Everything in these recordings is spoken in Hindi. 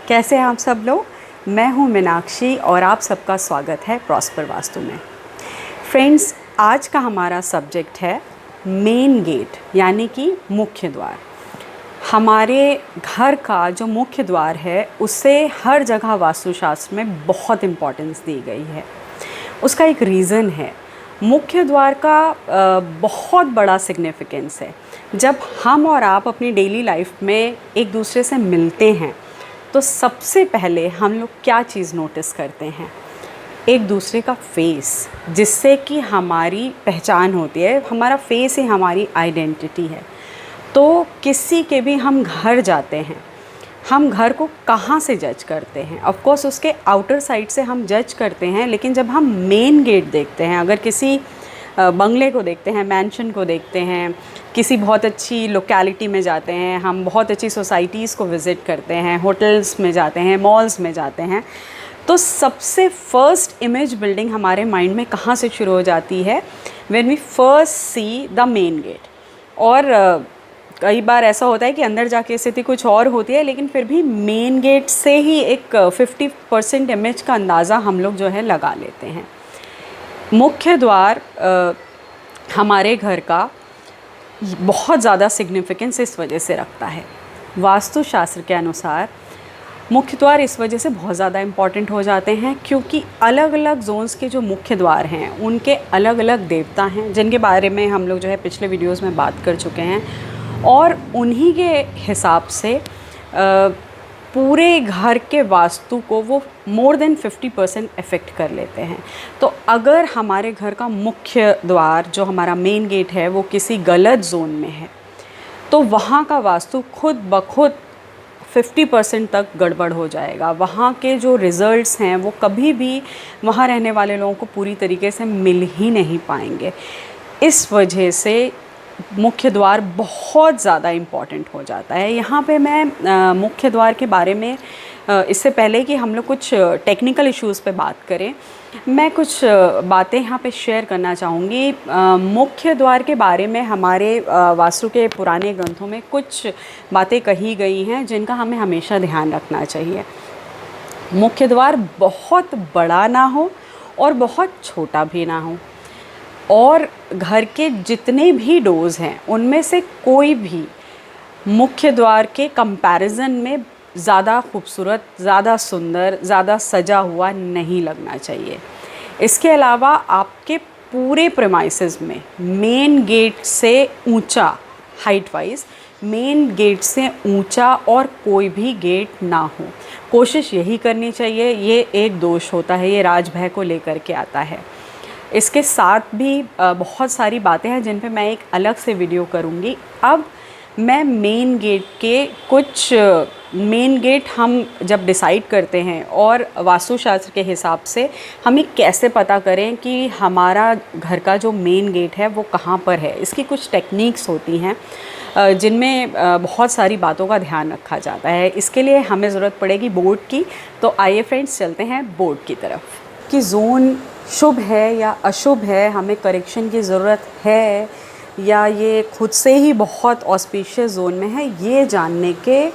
कैसे हैं आप सब लोग। मैं हूं मीनाक्षी और आप सबका स्वागत है प्रॉस्पर वास्तु में। फ्रेंड्स, आज का हमारा सब्जेक्ट है मेन गेट यानी कि मुख्य द्वार। हमारे घर का जो मुख्य द्वार है उसे हर जगह वास्तुशास्त्र में बहुत इम्पोर्टेंस दी गई है। उसका एक रीज़न है। मुख्य द्वार का बहुत बड़ा सिग्निफिकेंस है। जब हम और आप अपनी डेली लाइफ में एक दूसरे से मिलते हैं तो सबसे पहले हम लोग क्या चीज़ नोटिस करते हैं? एक दूसरे का फेस, जिससे कि हमारी पहचान होती है। हमारा फेस ही हमारी आइडेंटिटी है। तो किसी के भी हम घर जाते हैं, हम घर को कहाँ से जज करते हैं? ऑफ कोर्स उसके आउटर साइड से हम जज करते हैं, लेकिन जब हम मेन गेट देखते हैं, अगर किसी बंगले को देखते हैं, मैंशन को देखते हैं, किसी बहुत अच्छी लोकेलिटी में जाते हैं, हम बहुत अच्छी सोसाइटीज़ को विज़िट करते हैं, होटल्स में जाते हैं, मॉल्स में जाते हैं, तो सबसे फर्स्ट इमेज बिल्डिंग हमारे माइंड में कहाँ से शुरू हो जाती है? When we first see the main gate. और कई बार ऐसा होता है कि अंदर जाके स्थिति कुछ और होती है, लेकिन फिर भी मेन गेट से ही एक 50% इमेज का अंदाज़ा हम लोग जो है लगा लेते हैं। मुख्य द्वार हमारे घर का बहुत ज़्यादा सिग्निफिकेंस इस वजह से रखता है। वास्तुशास्त्र के अनुसार मुख्य द्वार इस वजह से बहुत ज़्यादा इम्पॉर्टेंट हो जाते हैं क्योंकि अलग अलग जोन्स के जो मुख्य द्वार हैं उनके अलग अलग देवता हैं, जिनके बारे में हम लोग जो है पिछले वीडियोस में बात कर चुके हैं, और उन्हीं के हिसाब से पूरे घर के वास्तु को वो मोर देन 50% इफ़ेक्ट कर लेते हैं। तो अगर हमारे घर का मुख्य द्वार जो हमारा मेन गेट है वो किसी गलत जोन में है तो वहाँ का वास्तु खुद ब खुद 50% तक गड़बड़ हो जाएगा। वहाँ के जो रिज़ल्ट्स हैं वो कभी भी वहाँ रहने वाले लोगों को पूरी तरीके से मिल ही नहीं पाएंगे। इस वजह से मुख्य द्वार बहुत ज़्यादा इम्पॉर्टेंट हो जाता है। यहाँ पे मैं मुख्य द्वार के बारे में इससे पहले कि हम लोग कुछ टेक्निकल इश्यूज़ पे बात करें, मैं कुछ बातें यहाँ पे शेयर करना चाहूँगी। मुख्य द्वार के बारे में हमारे वास्तु के पुराने ग्रंथों में कुछ बातें कही गई हैं जिनका हमें हमेशा ध्यान रखना चाहिए। मुख्य द्वार बहुत बड़ा ना हो और बहुत छोटा भी ना हो, और घर के जितने भी डोर्स हैं उनमें से कोई भी मुख्य द्वार के कंपैरिजन में ज़्यादा खूबसूरत, ज़्यादा सुंदर, ज़्यादा सजा हुआ नहीं लगना चाहिए। इसके अलावा आपके पूरे प्रेमाइसेस में मेन गेट से ऊंचा, हाइट वाइज मेन गेट से ऊंचा और कोई भी गेट ना हो। कोशिश यही करनी चाहिए। ये एक दोष होता है, ये राजभय को लेकर के आता है। इसके साथ भी बहुत सारी बातें हैं जिन पे मैं एक अलग से वीडियो करूँगी। अब मैं मेन गेट के कुछ मेन गेट हम जब डिसाइड करते हैं और वास्तुशास्त्र के हिसाब से हमें कैसे पता करें कि हमारा घर का जो मेन गेट है वो कहाँ पर है, इसकी कुछ टेक्निक्स होती हैं जिनमें बहुत सारी बातों का ध्यान रखा जाता है। इसके लिए हमें ज़रूरत पड़ेगी बोर्ड की। तो आइए फ्रेंड्स, चलते हैं बोर्ड की तरफ कि जोन शुभ है या अशुभ है, हमें करेक्शन की ज़रूरत है या ये खुद से ही बहुत ऑस्पिशियस जोन में है। ये जानने के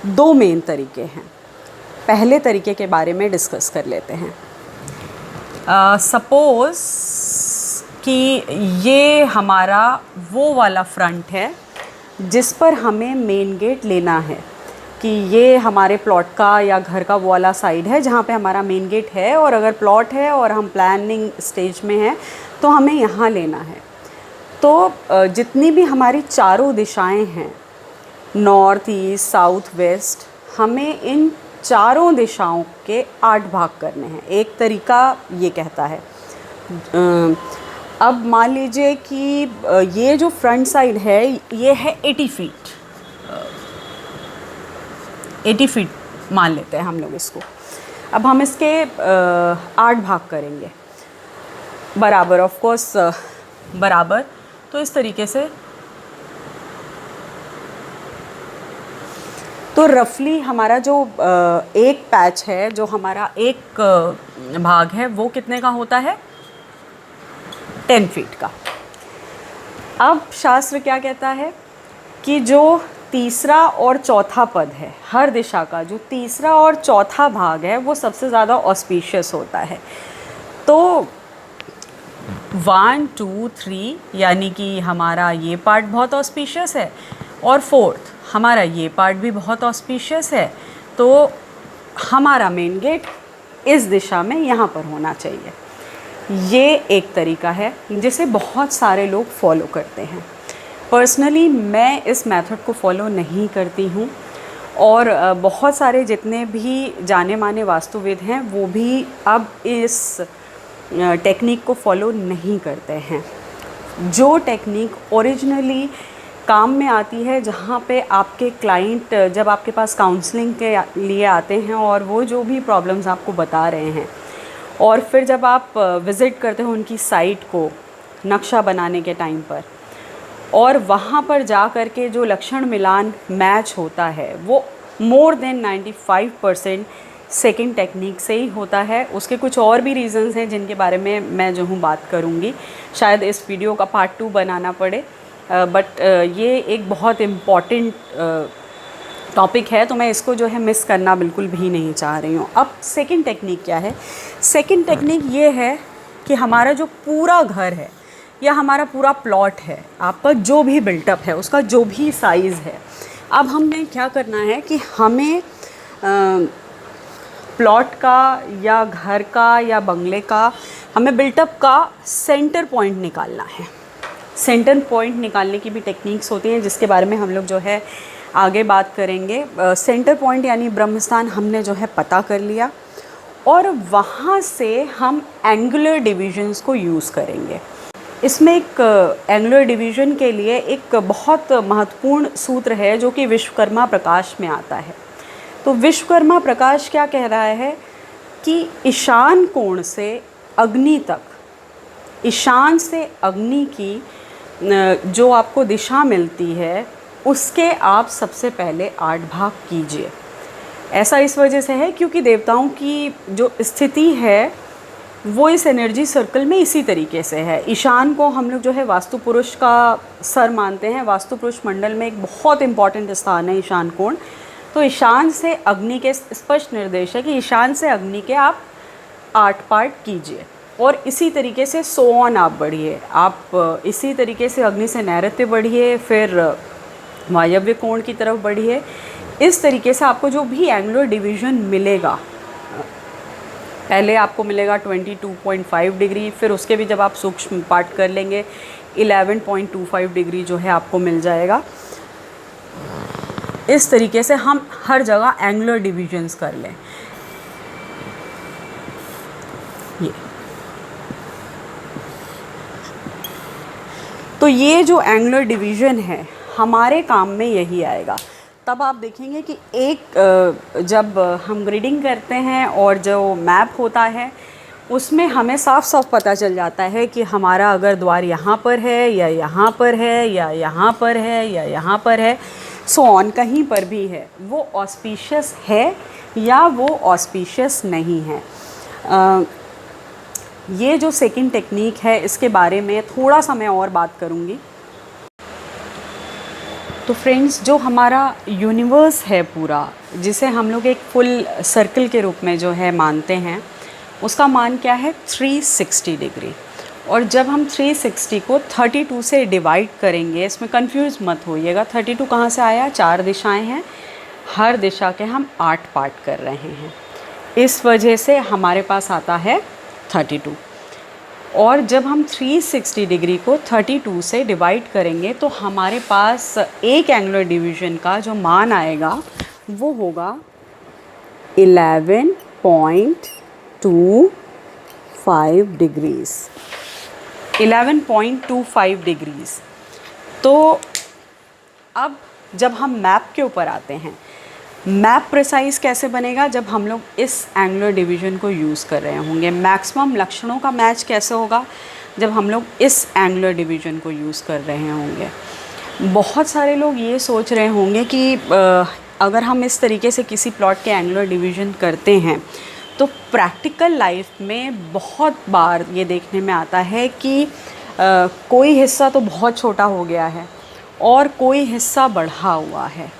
दो मेन तरीके हैं। पहले तरीके के बारे में डिस्कस कर लेते हैं। सपोज़ कि ये हमारा वो वाला फ्रंट है जिस पर हमें मेन गेट लेना है, कि ये हमारे प्लॉट का या घर का वो वाला साइड है जहाँ पे हमारा मेन गेट है, और अगर प्लॉट है और हम प्लानिंग स्टेज में हैं तो हमें यहाँ लेना है। तो जितनी भी हमारी चारों दिशाएं हैं, नॉर्थ, ईस्ट, साउथ, वेस्ट, हमें इन चारों दिशाओं के 8 भाग करने हैं। एक तरीका ये कहता है। अब मान लीजिए कि ये जो फ्रंट साइड है ये है 80 फीट, 80 फीट मान लेते हैं हम लोग इसको। अब हम इसके 8 भाग करेंगे बराबर, ऑफ कोर्स बराबर। तो इस तरीके से, तो रफली हमारा जो एक पैच है, जो हमारा एक भाग है, वो कितने का होता है? 10 फीट का। अब शास्त्र क्या कहता है कि जो तीसरा और चौथा पद है, हर दिशा का जो तीसरा और चौथा भाग है वो सबसे ज़्यादा ऑस्पिशियस होता है। तो 1 2 3 यानी कि हमारा ये पार्ट बहुत ऑस्पिशियस है, और फोर्थ हमारा ये पार्ट भी बहुत ऑस्पिशियस है। तो हमारा मेन गेट इस दिशा में यहाँ पर होना चाहिए। ये एक तरीका है जिसे बहुत सारे लोग फॉलो करते हैं। पर्सनली मैं इस मेथड को फॉलो नहीं करती हूँ, और बहुत सारे जितने भी जाने माने वास्तुविद हैं वो भी अब इस टेक्निक को फॉलो नहीं करते हैं। जो टेक्निक ओरिजिनली काम में आती है, जहाँ पे आपके क्लाइंट जब आपके पास काउंसलिंग के लिए आते हैं और वो जो भी प्रॉब्लम्स आपको बता रहे हैं, और फिर जब आप विज़िट करते हो उनकी साइट को नक्शा बनाने के टाइम पर, और वहाँ पर जा कर के जो लक्षण मिलान मैच होता है वो मोर देन 95% सेकंड टेक्निक से ही होता है। उसके कुछ और भी रीज़न्स हैं जिनके बारे में मैं जो हूँ बात करूँगी, शायद इस वीडियो का पार्ट 2 बनाना पड़े, बट ये एक बहुत इम्पॉर्टेंट टॉपिक है, तो मैं इसको जो है मिस करना बिल्कुल भी नहीं चाह रही हूँ। अब सेकंड टेक्निक क्या है? सेकंड टेक्निक ये है कि हमारा जो पूरा घर है या हमारा पूरा प्लॉट है, आपका जो भी बिल्टअप है, उसका जो भी साइज़ है, अब हमने क्या करना है कि हमें प्लॉट का या घर का या बंगले का हमें बिल्टअप का सेंटर पॉइंट निकालना है। सेंटर पॉइंट निकालने की भी टेक्निक्स होती हैं जिसके बारे में हम लोग जो है आगे बात करेंगे। सेंटर पॉइंट यानी ब्रह्मस्थान हमने जो है पता कर लिया, और वहाँ से हम एंगुलर डिविजन्स को यूज़ करेंगे। इसमें एक एंगुलर डिवीज़न के लिए एक बहुत महत्वपूर्ण सूत्र है जो कि विश्वकर्मा प्रकाश में आता है। तो विश्वकर्मा प्रकाश क्या कह रहा है कि ईशान कोण से अग्नि तक, ईशान से अग्नि की जो आपको दिशा मिलती है उसके आप सबसे पहले 8 भाग कीजिए। ऐसा इस वजह से है क्योंकि देवताओं की जो स्थिति है वो इस एनर्जी सर्कल में इसी तरीके से है। ईशान को हम लोग जो है वास्तु पुरुष का सर मानते हैं। वास्तु पुरुष मंडल में एक बहुत इम्पॉर्टेंट स्थान है ईशान कोण। तो ईशान से अग्नि के स्पष्ट निर्देश है कि ईशान से अग्नि के आप 8 पार्ट कीजिए, और इसी तरीके से सो ऑन आप बढ़िए। आप इसी तरीके से अग्नि से नैऋत्य बढ़िए, फिर वायव्य कोण की तरफ बढ़िए। इस तरीके से आपको जो भी एंगुलर डिवीज़न मिलेगा, पहले आपको मिलेगा 22.5 डिग्री, फिर उसके भी जब आप सूक्ष्म पार्ट कर लेंगे 11.25 डिग्री जो है आपको मिल जाएगा। इस तरीके से हम हर जगह एंगुलर डिविजन्स कर लें। ये तो ये जो एंगुलर डिवीज़न है हमारे काम में यही आएगा। तब आप देखेंगे कि एक जब हम ग्रिडिंग करते हैं और जो मैप होता है उसमें हमें साफ साफ पता चल जाता है कि हमारा अगर द्वार यहाँ पर है या यहाँ पर है या यहाँ पर है या यहाँ पर है, सो ऑन कहीं पर भी है, वो ऑस्पिशियस है या वो ऑस्पिशियस नहीं है। ये जो सेकंड टेक्निक है इसके बारे में थोड़ा सा मैं और बात करूँगी। तो फ्रेंड्स, जो हमारा यूनिवर्स है पूरा, जिसे हम लोग एक फुल सर्कल के रूप में जो है मानते हैं, उसका मान क्या है? 360 डिग्री। और जब हम 360 को 32 से डिवाइड करेंगे, इसमें कंफ्यूज मत होइएगा, 32 कहाँ से आया? 4 दिशाएं हैं, हर दिशा के हम 8 पार्ट कर रहे हैं, इस वजह से हमारे पास आता है 32। और जब हम 360 डिग्री को 32 से डिवाइड करेंगे तो हमारे पास एक एंगुलर डिवीज़न का जो मान आएगा वो होगा 11.25 डिग्रीज़। 11.25 डिग्रीज़। तो अब जब हम मैप के ऊपर आते हैं, मैप प्रिसाइज़ कैसे बनेगा? जब हम लोग इस एंगुलर डिवीज़न को यूज़ कर रहे होंगे। मैक्सिमम लक्षणों का मैच कैसे होगा? जब हम लोग इस एंगुलर डिवीज़न को यूज़ कर रहे होंगे। बहुत सारे लोग ये सोच रहे होंगे कि अगर हम इस तरीके से किसी प्लॉट के एंगुलर डिवीज़न करते हैं तो प्रैक्टिकल लाइफ में बहुत बार ये देखने में आता है कि कोई हिस्सा तो बहुत छोटा हो गया है और कोई हिस्सा बढ़ा हुआ है।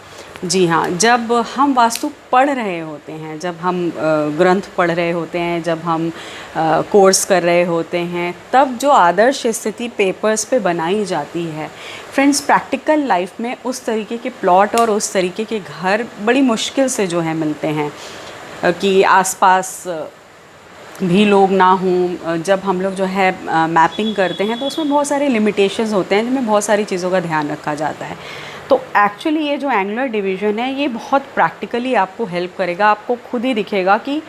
जी हाँ, जब हम वास्तु पढ़ रहे होते हैं, जब हम ग्रंथ पढ़ रहे होते हैं, जब हम कोर्स कर रहे होते हैं, तब जो आदर्श स्थिति पेपर्स पे बनाई जाती है फ्रेंड्स, प्रैक्टिकल लाइफ में उस तरीके के प्लॉट और उस तरीके के घर बड़ी मुश्किल से जो है मिलते हैं कि आसपास भी लोग ना हों। जब हम लोग जो है मैपिंग करते हैं तो उसमें बहुत सारे लिमिटेशंस होते हैं, जिनमें बहुत सारी चीज़ों का ध्यान रखा जाता है। तो एक्चुअली ये जो एंगुलर डिवीज़न है, ये बहुत प्रैक्टिकली आपको हेल्प करेगा। आपको खुद ही दिखेगा कि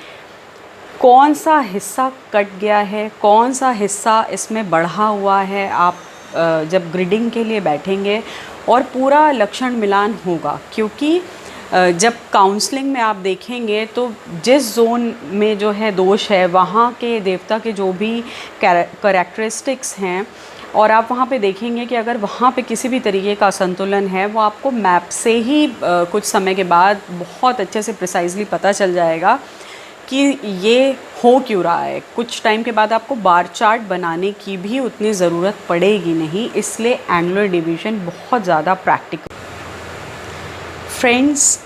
कौन सा हिस्सा कट गया है, कौन सा हिस्सा इसमें बढ़ा हुआ है। आप जब ग्रिडिंग के लिए बैठेंगे और पूरा लक्षण मिलान होगा, क्योंकि जब काउंसलिंग में आप देखेंगे तो जिस जोन में जो है दोष है, वहाँ के देवता के जो भी कैरेक्टरिस्टिक्स हैं, और आप वहाँ पे देखेंगे कि अगर वहाँ पे किसी भी तरीके का असंतुलन है, वो आपको मैप से ही कुछ समय के बाद बहुत अच्छे से प्रिसाइजली पता चल जाएगा कि ये हो क्यों रहा है। कुछ टाइम के बाद आपको बार चार्ट बनाने की भी उतनी ज़रूरत पड़ेगी नहीं, इसलिए एंगुलर डिवीज़न बहुत ज़्यादा प्रैक्टिकल। फ्रेंड्स,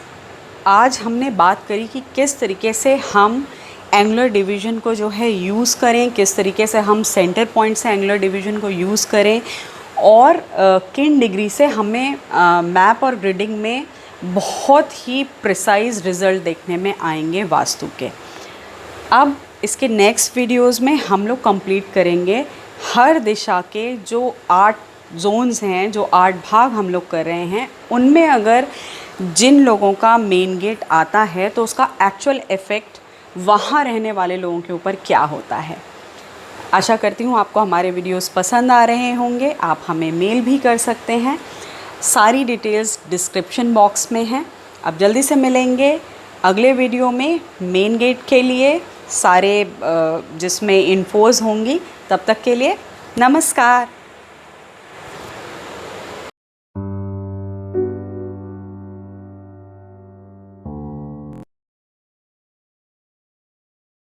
आज हमने बात करी कि किस तरीके से हम एंगुलर डिवीज़न को जो है यूज़ करें, किस तरीके से हम सेंटर पॉइंट से एंगुलर डिवीज़न को यूज़ करें, और किन डिग्री से हमें मैप और ग्रिडिंग में बहुत ही प्रिसाइज रिज़ल्ट देखने में आएंगे वास्तु के। अब इसके नेक्स्ट वीडियोस में हम लोग कंप्लीट करेंगे हर दिशा के जो 8 जोन्स हैं, जो 8 भाग हम लोग कर रहे हैं, उनमें अगर जिन लोगों का मेन गेट आता है तो उसका एक्चुअल इफ़ेक्ट वहाँ रहने वाले लोगों के ऊपर क्या होता है। आशा करती हूँ आपको हमारे वीडियोस पसंद आ रहे होंगे। आप हमें मेल भी कर सकते हैं, सारी डिटेल्स डिस्क्रिप्शन बॉक्स में हैं। अब जल्दी से मिलेंगे अगले वीडियो में मेन गेट के लिए, सारे जिसमें इन्फोज होंगी। तब तक के लिए नमस्कार।